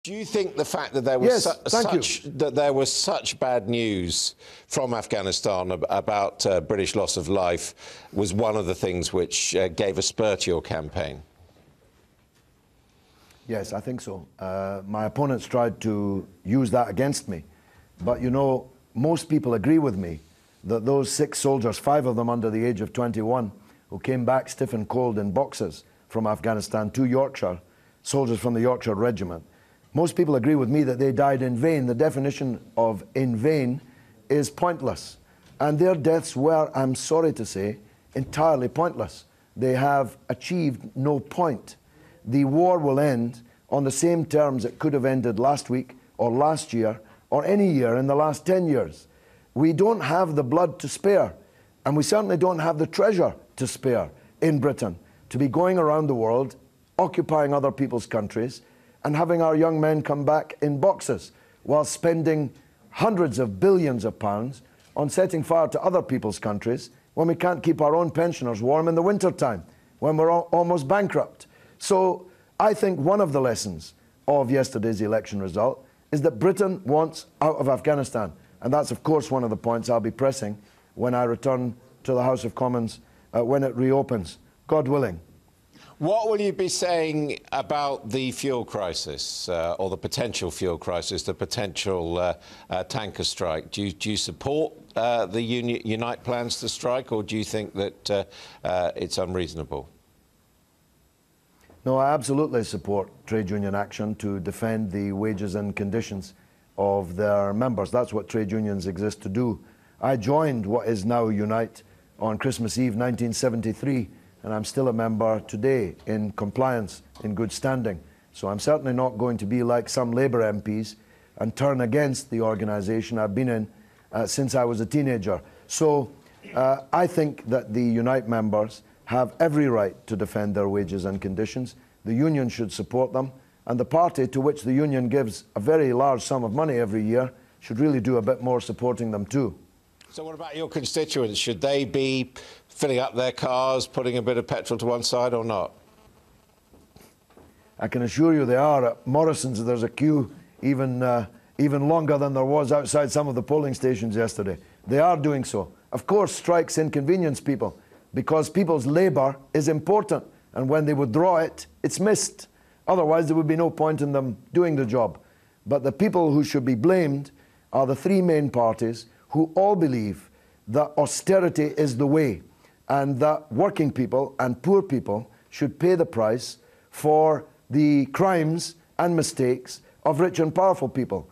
Do you think the fact that there was such bad news from Afghanistan about British loss of life was one of the things which gave a spur to your campaign? Yes, I think so. My opponents tried to use that against me. But, you know, most people agree with me that those 6 soldiers, 5 of them under the age of 21, who came back stiff and cold in boxes from Afghanistan to Yorkshire, soldiers from the Yorkshire Regiment, most people agree with me that they died in vain. The definition of in vain is pointless. And their deaths were, I'm sorry to say, entirely pointless. They have achieved no point. The war will end on the same terms it could have ended last week or last year or any year in the last 10 years. We don't have the blood to spare, and we certainly don't have the treasure to spare in Britain to be going around the world, occupying other people's countries, and having our young men come back in boxes while spending hundreds of billions of pounds on setting fire to other people's countries when we can't keep our own pensioners warm in the wintertime, when we're almost bankrupt. So I think one of the lessons of yesterday's election result is that Britain wants out of Afghanistan. And that's, of course, one of the points I'll be pressing when I return to the House of Commons when it reopens, God willing. What will you be saying about the fuel crisis, or the potential fuel crisis, the potential tanker strike? Do you support the Unite plans to strike, or do you think that it's unreasonable? No, I absolutely support trade union action to defend the wages and conditions of their members. That's what trade unions exist to do. I joined what is now Unite on Christmas Eve 1973, and I'm still a member today in compliance, in good standing. So I'm certainly not going to be like some Labour MPs and turn against the organisation I've been in since I was a teenager. So I think that the Unite members have every right to defend their wages and conditions. The union should support them, and the party to which the union gives a very large sum of money every year should really do a bit more supporting them too. So what about your constituents? Should they be filling up their cars, putting a bit of petrol to one side, or not? I can assure you they are. At Morrison's, there's a queue even longer than there was outside some of the polling stations yesterday. They are doing so. Of course, strikes inconvenience people because people's labour is important, and when they withdraw it, it's missed. Otherwise, there would be no point in them doing the job. But the people who should be blamed are the 3 main parties who all believe that austerity is the way, and that working people and poor people should pay the price for the crimes and mistakes of rich and powerful people.